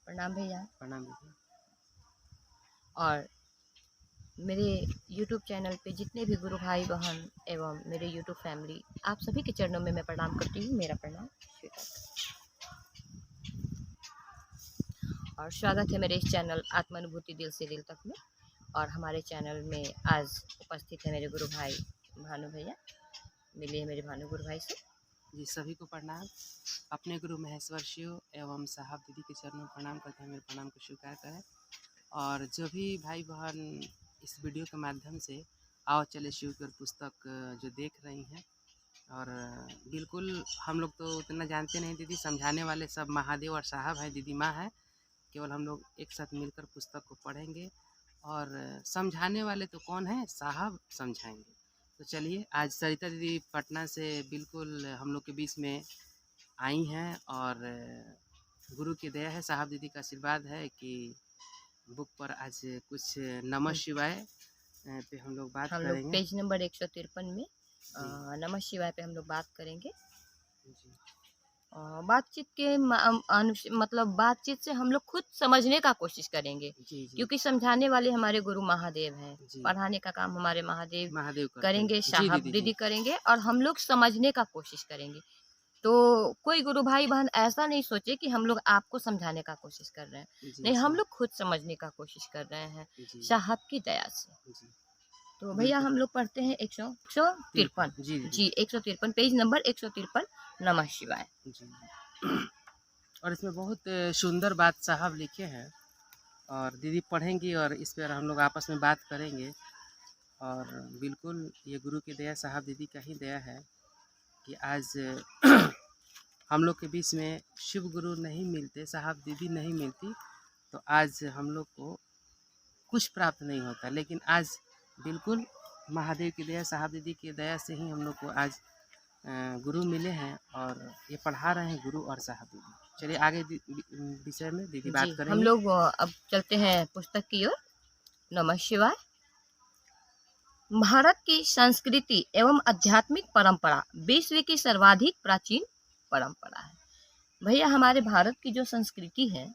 प्रणाम भैया। प्रणाम दीदी। और मेरे YouTube चैनल पे जितने भी गुरु भाई बहन एवं मेरे YouTube फैमिली, आप सभी के चरणों में मैं प्रणाम करती हूँ। मेरा प्रणाम स्वीकार। और स्वागत है मेरे इस चैनल आत्मानुभूति दिल से दिल तक में। और हमारे चैनल में आज उपस्थित है मेरे गुरु भाई भानु भैया। मिलिए मेरे भानु गुरु भाई से। जी सभी को प्रणाम। अपने गुरु महेश्वर शिव एवं साहब दीदी के चरणों में प्रणाम करते हैं, मेरे प्रणाम को स्वीकार करें। और जो भी भाई बहन इस वीडियो के माध्यम से आओ चले शिव की ओर पुस्तक जो देख रही हैं, और बिल्कुल हम लोग तो उतना जानते नहीं दीदी, समझाने वाले सब महादेव और साहब हैं, दीदी माँ है। केवल हम लोग एक साथ मिलकर पुस्तक को पढ़ेंगे और समझाने वाले तो कौन है, साहब समझाएंगे। तो चलिए, आज सरिता दीदी पटना से बिल्कुल हम लोग के बीच में आई हैं, और गुरु की दया है, साहब दीदी का आशीर्वाद है कि बुक पर आज कुछ नमः शिवाय पे हम लोग बात करेंगे। पेज नंबर 153 में नमः शिवाय पे हम लोग बात करेंगे। जी। बातचीत के मतलब बातचीत से हम लोग खुद समझने का कोशिश करेंगे। जी जी। क्योंकि समझाने वाले हमारे गुरु महादेव हैं, जी। पढ़ाने का काम हमारे महादेव करेंगे, जी साहब दीदी दीदी जी। करेंगे, और हम लोग समझने का कोशिश करेंगे। तो कोई गुरु भाई बहन ऐसा नहीं सोचे कि हम लोग आपको समझाने का कोशिश कर रहे हैं। जी, नहीं, हम जी। लोग खुद समझने का कोशिश कर रहे हैं जी। साहब की दया से। जी। तो भैया हम लोग पढ़ते हैं 153। जी जी 153, पेज नंबर 153, नमः शिवाय। जी। और इसमें बहुत सुंदर बात साहब लिखे हैं, और दीदी पढ़ेंगी और इस पर हम लोग आपस में बात करेंगे। और बिल्कुल ये गुरु की दया, साहब दीदी का ही दया है कि आज हम लोग के बीच में शिव गुरु नहीं मिलते, साहब दीदी नहीं मिलती, तो आज हम लोग को कुछ प्राप्त नहीं होता। लेकिन आज बिल्कुल महादेव की दया, साहब दीदी की दया से ही हम लोग को आज गुरु मिले हैं, और ये पढ़ा रहे हैं गुरु और साहब दीदी। चलिए आगे विषय में दीदी बात करेंगे। हम लोग अब चलते हैं पुस्तक की ओर। नमः शिवाय। भारत की संस्कृति एवं आध्यात्मिक परंपरा विश्व की सर्वाधिक प्राचीन परंपरा है। भैया हमारे भारत की जो संस्कृति है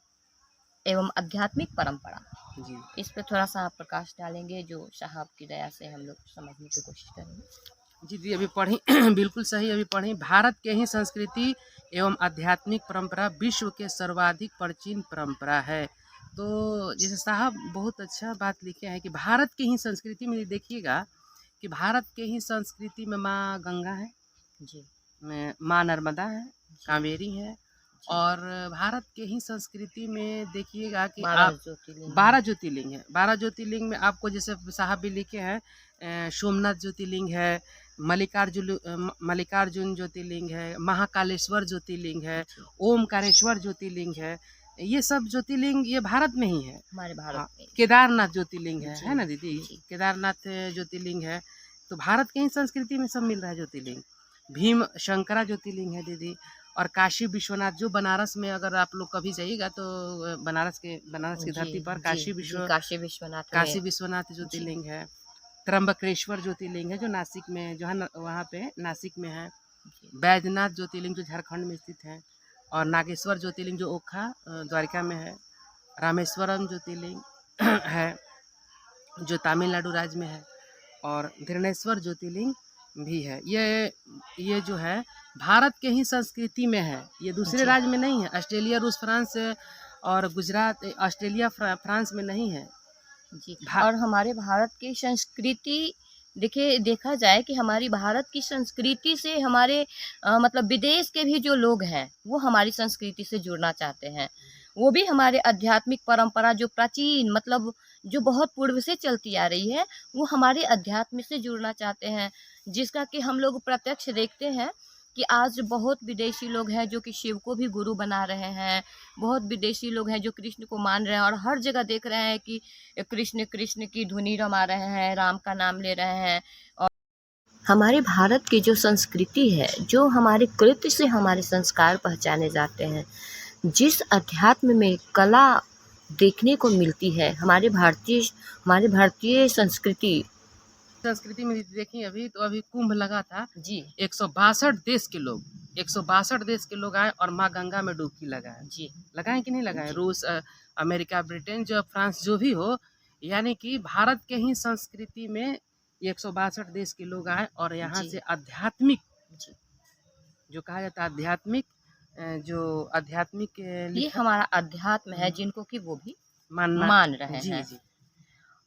एवं आध्यात्मिक परंपरा जी, इस पे थोड़ा सा आप प्रकाश डालेंगे, जो साहब की दया से हम लोग समझने की कोशिश करेंगे। जी दी, अभी पढ़ी बिल्कुल सही, अभी पढ़ी। भारत के ही संस्कृति एवं आध्यात्मिक परंपरा विश्व के सर्वाधिक प्राचीन परंपरा है। तो जैसे साहब बहुत अच्छा बात लिखे हैं कि भारत की ही संस्कृति में देखिएगा कि भारत के ही संस्कृति में माँ गंगा है जी, माँ नर्मदा है, कावेरी है, और भारत के ही संस्कृति में देखिएगा कि आप 12 ज्योतिर्लिंग है। 12 ज्योतिर्लिंग में आपको जैसे साहब भी लिखे हैं, सोमनाथ ज्योतिर्लिंग है, मल्लिकार्जुन ज्योतिर्लिंग है, महाकालेश्वर ज्योतिर्लिंग है, ओमकारेश्वर ज्योतिर्लिंग है। ये सब ज्योतिर्लिंग ये भारत में ही है, हमारे भारत में। केदारनाथ ज्योतिर्लिंग है ना दीदी, केदारनाथ ज्योतिर्लिंग है। तो भारत के ही संस्कृति में सब मिल रहा है ज्योतिर्लिंग। भीम शंकरा ज्योतिर्लिंग है दीदी, और काशी विश्वनाथ, जो बनारस में अगर आप लोग कभी जाइएगा तो बनारस की धरती पर काशी विश्वनाथ ज्योतिर्लिंग है। त्र्यंबकेश्वर ज्योतिर्लिंग है जो नासिक में, जो है वहाँ पे नासिक में है। बैजनाथ ज्योतिर्लिंग जो झारखंड में स्थित है, और नागेश्वर ज्योतिर्लिंग जो ओखा द्वारिका में है। रामेश्वरम ज्योतिर्लिंग है जो तमिलनाडु राज्य में है, और धृणेश्वर ज्योतिर्लिंग भी है। ये जो है भारत के ही संस्कृति में है, ये दूसरे राज्य में नहीं है। ऑस्ट्रेलिया, रूस, फ्रांस और गुजरात, ऑस्ट्रेलिया फ्रांस में नहीं है जी। और हमारे भारत की संस्कृति देखा जाए कि हमारी भारत की संस्कृति से हमारे मतलब विदेश के भी जो लोग हैं वो हमारी संस्कृति से जुड़ना चाहते हैं। वो भी हमारे आध्यात्मिक परंपरा जो प्राचीन मतलब जो बहुत पूर्व से चलती आ रही है, वो हमारे अध्यात्म से जुड़ना चाहते हैं, जिसका कि हम लोग प्रत्यक्ष देखते हैं कि आज बहुत विदेशी लोग हैं जो कि शिव को भी गुरु बना रहे हैं। बहुत विदेशी लोग हैं जो कृष्ण को मान रहे हैं, और हर जगह देख रहे हैं कि कृष्ण कृष्ण की धुनी रमा रहे हैं, राम का नाम ले रहे हैं। और हमारे भारत की जो संस्कृति है, जो हमारे कृत्य से हमारे संस्कार पहचाने जाते हैं, जिस अध्यात्म में कला देखने को मिलती है, हमारे भारतीय संस्कृति में देखिए, अभी कुंभ लगा था जी। 162 देश के लोग 162 देश के लोग आए और माँ गंगा में डुबकी लगाए। जी लगाएं कि नहीं लगाएं? जी रूस, अमेरिका, ब्रिटेन, जो फ्रांस, जो भी हो, यानी कि भारत के ही संस्कृति में 162 देश के लोग आए और यहाँ जी से आध्यात्मिक, जी जो कहा जाता है आध्यात्मिक, जो आध्यात्मिक ये लिखा हमारा अध्यात्म है जिनको कि वो भी मानना। मान रहे जी हैं। जी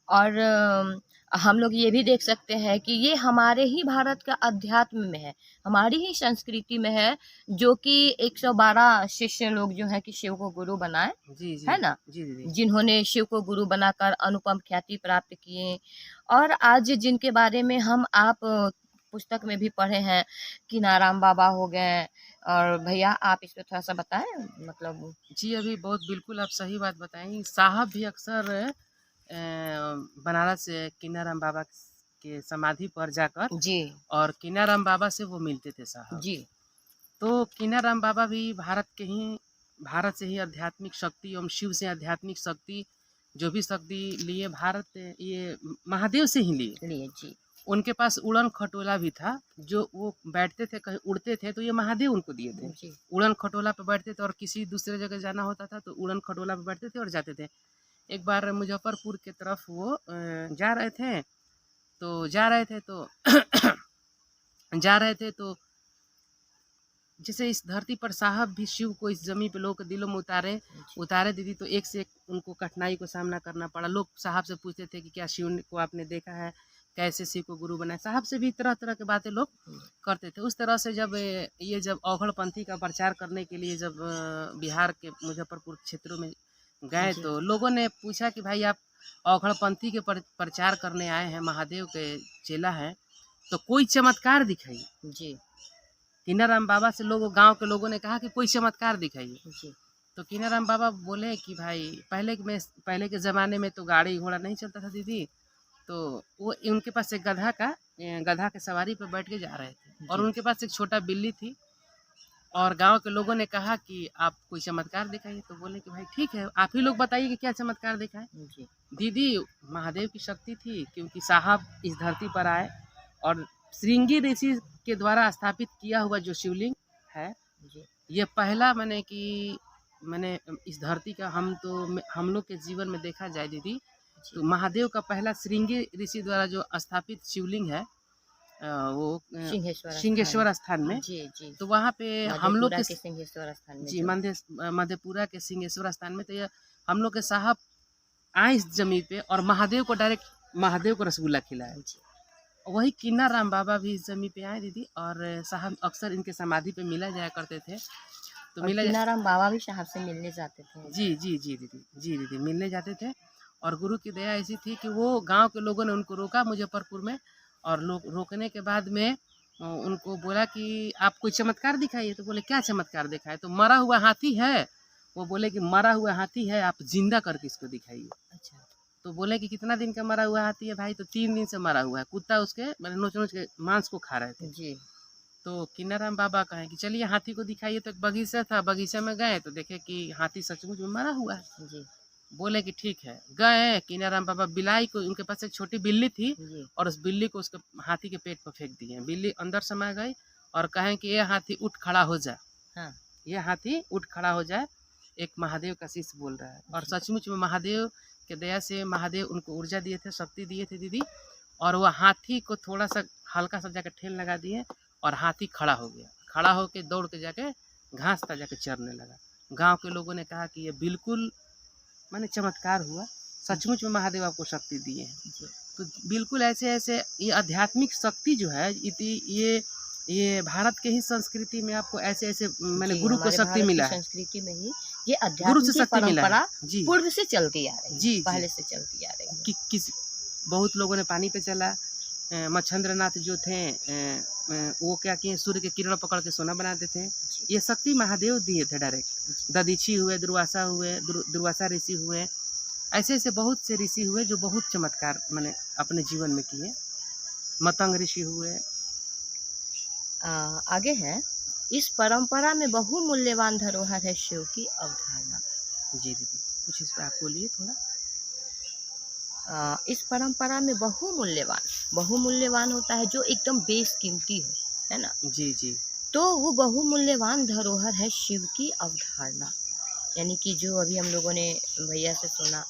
और हम लोग ये भी देख सकते हैं कि ये हमारे ही भारत का अध्यात्म में है, हमारी ही संस्कृति में है, जो कि 112 शिष्य लोग जो हैं कि शिव को गुरु बनाए, जी जी है ना? जी दीदी। जिन्होंने शिव को गुरु बनाकर अनुपम ख्याति प्राप्त किए। और आज जिनके बारे में हम आप पुस्तक में भी पढ़े हैं, कि नारायण बाबा हो गए। और भैया आप इस पे थोड़ा-सा बताएँ मतलब। जी, अभी बहुत बिल्कुल आप सही बात बताई। साहब भी अक्सर बनारस कीनाराम बाबा के समाधि पर जाकर जी, और कीनाराम बाबा से वो मिलते थे साहब। जी, तो कीनाराम बाबा भी भारत से ही आध्यात्मिक शक्ति एवं शिव से आध्यात्मिक शक्ति, जो भी शक्ति लिए भारत, ये महादेव से ही लिए। लिए जी, उनके पास उड़न खटोला भी था, जो वो बैठते थे, कहीं उड़ते थे तो ये महादेव उनको दिए थे। जी, उड़न खटोला पे बैठते थे और किसी दूसरे जगह जाना होता था तो उड़न खटोला पे बैठते थे और जाते थे। एक बार मुजफ्फरपुर की तरफ वो जा रहे थे, तो जा रहे थे तो जैसे इस धरती पर साहब भी शिव को इस जमीन पे लोगों के दिलों में उतारे दीदी, तो एक से एक उनको कठिनाई को सामना करना पड़ा। लोग साहब से पूछते थे कि क्या शिव को आपने देखा है, कैसे शिव को गुरु बनाया। साहब से भी तरह तरह की बातें लोग करते थे। उस तरह से जब अवघड़पंथी का प्रचार करने के लिए जब बिहार के मुजफ्फरपुर क्षेत्रों में गए, जी, तो लोगों ने पूछा कि भाई आप अवघड़पंथी के प्रचार करने आए हैं, महादेव के चेला हैं, तो कोई चमत्कार दिखाइए। जी, कीनाराम बाबा से गांव के लोगों ने कहा कि कोई चमत्कार दिखाइए। जी, तो कीनाराम बाबा बोले कि भाई पहले के ज़माने में तो गाड़ी घोड़ा नहीं चलता था दीदी, तो वो उनके पास एक गधा के सवारी पे बैठ के जा रहे थे और जी, उनके पास एक छोटा बिल्ली थी और गांव के लोगों ने कहा कि आप कोई चमत्कार दिखाइए। तो बोले कि भाई ठीक है, आप ही लोग बताइए कि क्या चमत्कार दिखाएं। जी, दीदी, महादेव की शक्ति थी, क्योंकि साहब इस धरती पर आए और श्रृंगी ऋषि के द्वारा स्थापित किया हुआ जो शिवलिंग है, जी, ये पहला मैंने इस धरती का हम लोग के जीवन में देखा जाए दीदी, तो महादेव का पहला श्रृंगी ऋषि द्वारा जो स्थापित शिवलिंग है, वो सिंहेश्वर स्थान में। जी, जी, तो वहाँ पे हम लोग मधेपुरा के के सिंहेश्वर स्थान में जी जो मधेपुरा के सिंहेश्वर स्थान में, तो ये हम लोग के साहब आए इस जमीन पे और महादेव को रसगुल्ला खिलाए। जी, वही कीनाराम बाबा भी इस जमीन पे आए दीदी, और साहब अक्सर इनके समाधि पे मिला जाया करते थे। तो और कीनाराम बाबा भी साहब से मिलने जाते थे। जी दीदी मिलने जाते थे। और गुरु की दया ऐसी थी कि वो गांव के लोगों ने उनको रोका मुजफ्फरपुर में, और लोग रोकने के बाद में उनको बोला कि आप कोई चमत्कार दिखाइए। तो बोले क्या चमत्कार दिखाए? तो मरा हुआ हाथी है। वो बोले कि मरा हुआ हाथी है, आप जिंदा करके इसको दिखाइए। अच्छा, तो बोले कि कितना दिन का मरा हुआ हाथी है भाई? तो 3 दिन से मरा हुआ है, कुत्ता उसके नोच नोच के मांस को खा रहे थे। जी, तो कीनाराम बाबा कहे कि चलिए हाथी को दिखाइए। तो एक बगीचा था, बगीचे में गए तो देखे कि हाथी सचमुच में मरा हुआ है। जी, बोले कि ठीक है। गए कीनाराम बाबा, बिलाई को, उनके पास एक छोटी बिल्ली थी, जी, और उस बिल्ली को उसके हाथी के पेट पर फेंक दिए। बिल्ली अंदर समा गई और कहें कि ये हाथी उठ खड़ा हो जाए, हाँ, ये हाथी उठ खड़ा हो जाए। एक महादेव का शिष्य बोल रहा है, और सचमुच में महादेव के दया से महादेव उनको ऊर्जा दिए थे, शक्ति दिए थे दीदी। और वह हाथी को थोड़ा सा हल्का सा जाकर ठेल लगा दिए और हाथी खड़ा हो गया। खड़ा होकर दौड़ के जाके घास पर जाके चरने लगा। गांव के लोगों ने कहा कि ये बिल्कुल माने चमत्कार हुआ, सचमुच में महादेव आपको शक्ति दिए हैं। जी। तो बिल्कुल ऐसे ऐसे ये आध्यात्मिक शक्ति जो है, ये भारत के ही संस्कृति में आपको ऐसे ऐसे मैंने जी, गुरु को हमारे शक्ति भारत मिला की है, संस्कृति में ही ये गुरु अध्यात्म से की शक्ति मिला है। परंपरा जी पूर्व से चलती आ रही है, जी जी पहले से चलती आ रही है। कि किस बहुत लोगों ने पानी पे चला। मच्छंद्रनाथ जो थे, वो क्या किए, सूर्य के किरण पकड़ के सोना बनाते थे। ये शक्ति महादेव दिए थे डायरेक्ट। दधीची हुए, दुर्वासा ऋषि हुए, ऐसे ऐसे बहुत से ऋषि हुए जो बहुत चमत्कार मैंने अपने जीवन में किए। मतंग ऋषि हुए। आगे है, इस परंपरा में बहुमूल्यवान धरोहर है शिव की अवधारणा। जी दीदी, कुछ इस पर आप बोलिए थोड़ा। इस परंपरा में बहुमूल्यवान होता है जो एकदम बेशकीमती हो, है ना? जी जी तो वो बहुमूल्यवान धरोहर है शिव की अवधारणा। यानी कि जो अभी हम लोगों ने भैया से सुना,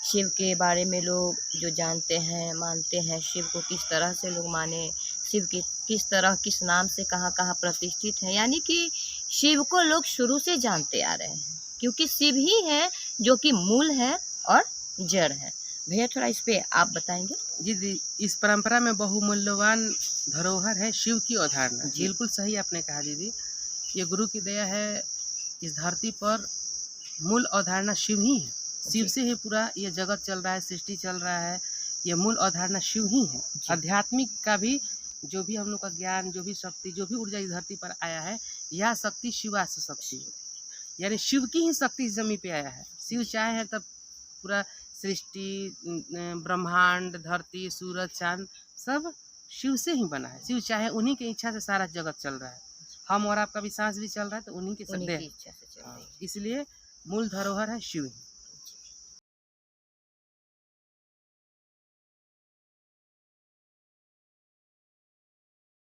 शिव के बारे में लोग जो जानते हैं, मानते हैं, शिव को किस तरह से लोग माने, शिव की किस तरह, किस नाम से कहाँ-कहाँ प्रतिष्ठित है। यानी कि शिव को लोग शुरू से जानते आ रहे हैं, क्योंकि शिव ही है जो कि मूल है और जड़ है। भैया थोड़ा इस पे आप बताएँगे? जी दी, इस परंपरा में बहुमूल्यवान धरोहर है शिव की अवधारणा। जी। बिल्कुल सही आपने कहा दीदी। ये गुरु की दया है, इस धरती पर मूल अवधारणा शिव ही है। शिव जी। से ही पूरा ये जगत चल रहा है, सृष्टि चल रहा है। ये मूल अवधारणा शिव ही है। जी। आध्यात्मिक का भी जो भी हम लोग का ज्ञान, जो भी शक्ति, जो भी ऊर्जा इस धरती पर आया है, यह शक्ति शिवास शक्ति है। यानी शिव की ही शक्ति इस जमीन पे आया है। शिव चाहे हैं तब पूरा सृष्टि, ब्रह्मांड, धरती, सूरज, चांद सब शिव से ही बना है। शिव चाहे, उन्हीं की इच्छा से सारा जगत चल रहा है। हम और आपका भी सांस भी चल रहा है तो उन्हीं के उन्हीं सदे। की इच्छा से चल रही है। इसलिए मूल धरोहर है शिव ही।